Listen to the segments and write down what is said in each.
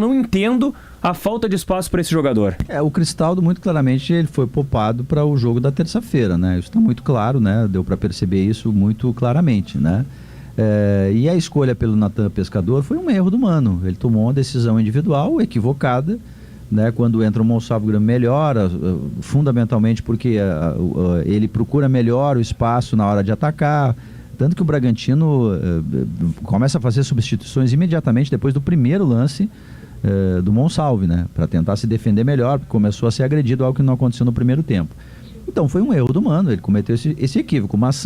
Não entendo a falta de espaço para esse jogador. O Cristaldo, muito claramente, ele foi poupado para o jogo da terça-feira, né? Isso está muito claro, né? Deu para perceber isso muito claramente, né? E a escolha pelo Natan Pescador foi um erro do Mano. Ele tomou uma decisão individual equivocada, né? Quando entra o Monsalvo, o Grêmio melhora, fundamentalmente porque ele procura melhor o espaço na hora de atacar. Tanto que o Bragantino começa a fazer substituições imediatamente depois do primeiro lance do Monsalve, né? Para tentar se defender melhor, porque começou a ser agredido, algo que não aconteceu no primeiro tempo. Então foi um erro do Mano, ele cometeu esse equívoco. Mas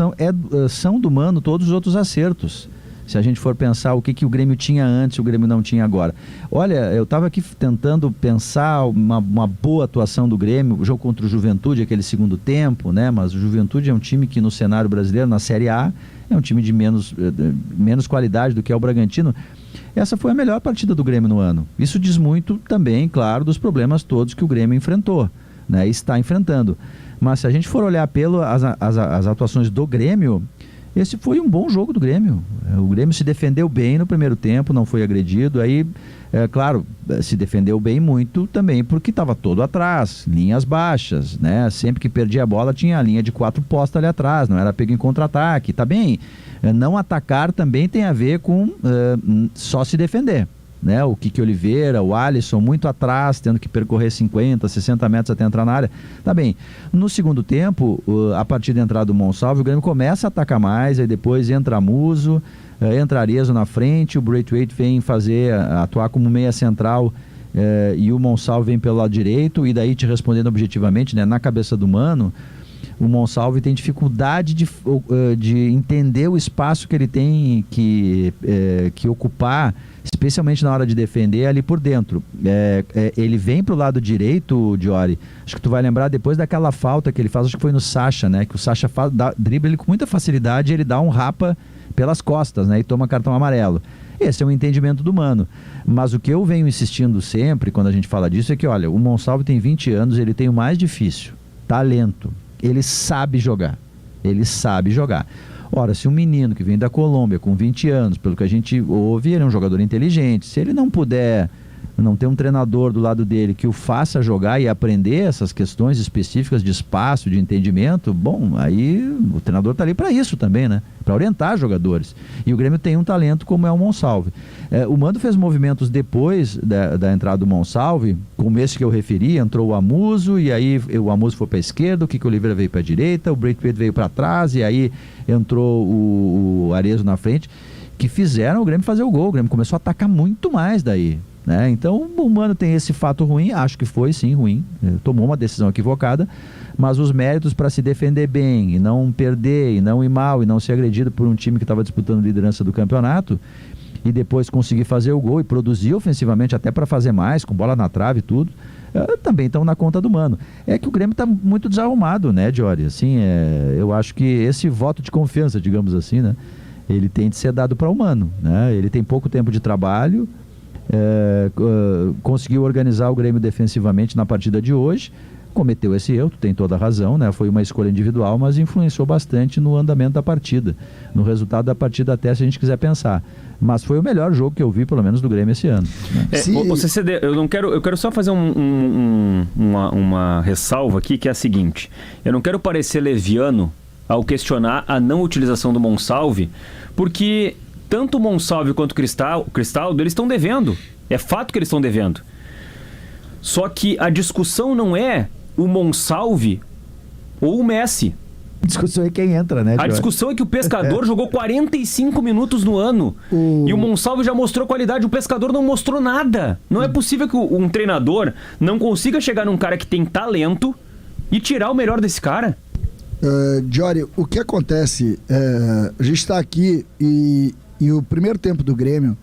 são do Mano todos os outros acertos. Se a gente for pensar o que o Grêmio tinha antes, o Grêmio não tinha agora. Olha, eu estava aqui tentando pensar uma boa atuação do Grêmio, o jogo contra o Juventude, aquele segundo tempo, né? Mas o Juventude é um time que no cenário brasileiro, na Série A, é um time de menos qualidade do que é o Bragantino. Essa foi a melhor partida do Grêmio no ano. Isso diz muito também, claro, dos problemas todos que o Grêmio enfrentou, né? E está enfrentando. Mas se a gente for olhar as atuações do Grêmio, esse foi um bom jogo do Grêmio. O Grêmio se defendeu bem no primeiro tempo, não foi agredido. Aí, claro, se defendeu bem muito também porque estava todo atrás, linhas baixas, né? Sempre que perdia a bola tinha a linha de 4 postas ali atrás, não era pego em contra-ataque. Tá bem, não atacar também tem a ver com só se defender, né? O Kiki Oliveira, o Alisson muito atrás, tendo que percorrer 50, 60 metros até entrar na área. Tá bem, no segundo tempo, a partir da entrada do Monsalve, o Grêmio começa a atacar mais, aí depois entra Muso, entra Arezzo na frente, o Braithwaite vem atuar como meia central, e o Monsalve vem pelo lado direito, e daí te respondendo objetivamente, né, na cabeça do Mano, o Monsalve tem dificuldade de entender o espaço que ele tem que ocupar, especialmente na hora de defender ali por dentro. Ele vem pro lado direito, Diori, acho que tu vai lembrar depois daquela falta que ele faz, acho que foi no Sacha, né, que o Sacha dribla ele com muita facilidade, ele dá um rapa pelas costas, né, e toma cartão amarelo. Esse é um entendimento do Mano. Mas o que eu venho insistindo sempre quando a gente fala disso é que, olha, o Monsalve tem 20 anos, ele tem o mais difícil, talento. Ele sabe jogar. Ele sabe jogar. Ora, se um menino que vem da Colômbia com 20 anos, pelo que a gente ouve, ele é um jogador inteligente. Se ele não puder, não ter um treinador do lado dele que o faça jogar e aprender essas questões específicas de espaço, de entendimento, bom, aí o treinador está ali para isso também, né? Para orientar jogadores. E o Grêmio tem um talento como é o Monsalve. O Mando fez movimentos depois da entrada do Monsalve, como esse que eu referi, entrou o Amuso, e aí o Amuso foi para a esquerda, o Kiko Oliveira veio para a direita, o Braithwaite veio para trás, e aí entrou o Arezzo na frente, que fizeram o Grêmio fazer o gol. O Grêmio começou a atacar muito mais daí, né? Então o Mano tem esse fato ruim, acho que foi sim ruim, tomou uma decisão equivocada, mas os méritos para se defender bem e não perder, e não ir mal, e não ser agredido por um time que estava disputando a liderança do campeonato, e depois conseguir fazer o gol e produzir ofensivamente até para fazer mais, com bola na trave e tudo, também estão na conta do Mano. É que o Grêmio está muito desarrumado, né, Diori? Assim, eu acho que esse voto de confiança, digamos assim, né, ele tem de ser dado para o Mano, né? Ele tem pouco tempo de trabalho, conseguiu organizar o Grêmio defensivamente na partida de hoje, cometeu esse erro, tu tem toda a razão, né? Foi uma escolha individual, mas influenciou bastante no andamento da partida, no resultado da partida, até se a gente quiser pensar. Mas foi o melhor jogo que eu vi, pelo menos, do Grêmio esse ano, né? O CCD, eu quero só fazer uma ressalva aqui, que é a seguinte: eu não quero parecer leviano ao questionar a não utilização do Monsalve, porque tanto o Monsalve quanto o Cristaldo, eles estão devendo. É fato que eles estão devendo. Só que a discussão não é o Monsalve ou o Messi. A discussão é quem entra, né, A discussão é que o Pescador jogou 45 minutos no ano. E o Monsalve já mostrou qualidade. O Pescador não mostrou nada. Não é possível que um treinador não consiga chegar num cara que tem talento e tirar o melhor desse cara. Diori, o que acontece? A gente está aqui e o primeiro tempo do Grêmio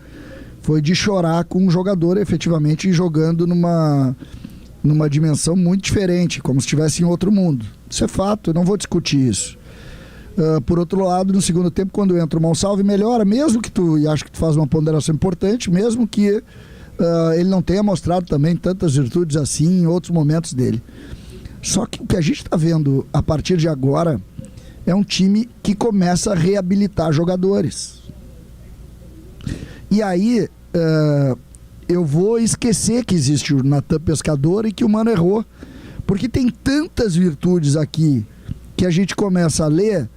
foi de chorar com um jogador efetivamente jogando numa dimensão muito diferente, como se estivesse em outro mundo. Isso é fato, eu não vou discutir isso. Por outro lado, no segundo tempo, quando entra o Monsalve, melhora, mesmo que e acho que tu faz uma ponderação importante, mesmo que ele não tenha mostrado também tantas virtudes assim em outros momentos dele. Só que o que a gente está vendo a partir de agora é um time que começa a reabilitar jogadores. E aí, eu vou esquecer que existe o Natan Pescador e que o Mano errou. Porque tem tantas virtudes aqui que a gente começa a ler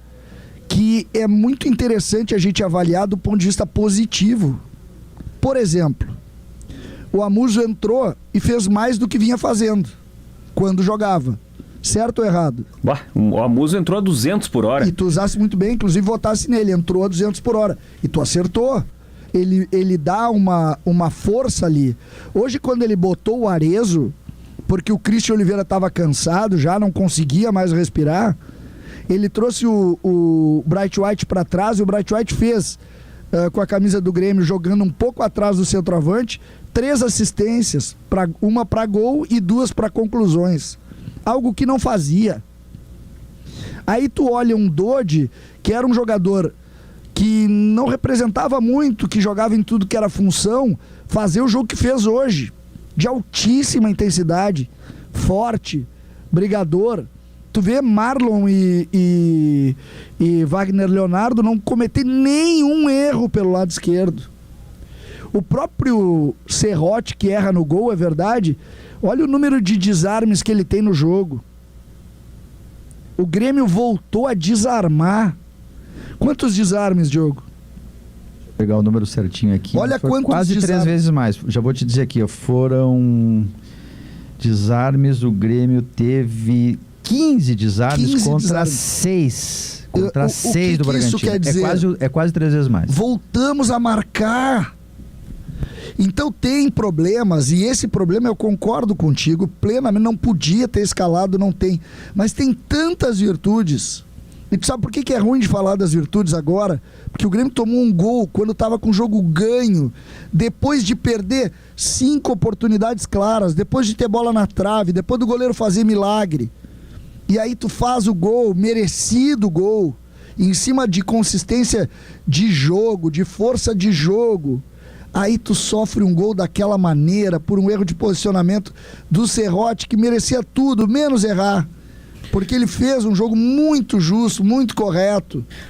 que é muito interessante a gente avaliar do ponto de vista positivo. Por exemplo, o Amuso entrou e fez mais do que vinha fazendo quando jogava. Certo ou errado? Bah, o Amuso entrou a 200 por hora. E tu usasse muito bem, inclusive votasse nele, entrou a 200 por hora. E tu acertou. Ele dá uma força ali. Hoje, quando ele botou o Arezzo, porque o Christian Oliveira estava cansado, já não conseguia mais respirar, ele trouxe o Bright White para trás, e o Bright White fez, com a camisa do Grêmio, jogando um pouco atrás do centroavante, 3 assistências, uma para gol e 2 para conclusões. Algo que não fazia. Aí tu olha um Dodi, que era um jogador que não representava muito, que jogava em tudo que era função, fazer o jogo que fez hoje, de altíssima intensidade, forte, brigador. Tu vê Marlon e Wagner Leonardo não cometer nenhum erro pelo lado esquerdo. O próprio Serrote, que erra no gol, é verdade. Olha o número de desarmes que ele tem no jogo. O Grêmio voltou a desarmar. Quantos desarmes, Diogo? Vou pegar o número certinho aqui. Olha quantos quase 3 vezes mais. Já vou te dizer aqui, ó, foram desarmes, o Grêmio teve 15 desarmes 15 contra desarmes. 6. Contra O 6 do que isso Bragantino. quer dizer? É quase 3 vezes mais. Voltamos a marcar. Então tem problemas, e esse problema eu concordo contigo plenamente, não podia ter escalado, não tem, mas tem tantas virtudes. E tu sabe por que é ruim de falar das virtudes agora? Porque o Grêmio tomou um gol quando estava com o jogo ganho, depois de perder 5 oportunidades claras, depois de ter bola na trave, depois do goleiro fazer milagre. E aí tu faz o gol, merecido gol, em cima de consistência de jogo, de força de jogo. Aí tu sofre um gol daquela maneira, por um erro de posicionamento do Serrote, que merecia tudo, menos errar. Porque ele fez um jogo muito justo, muito correto.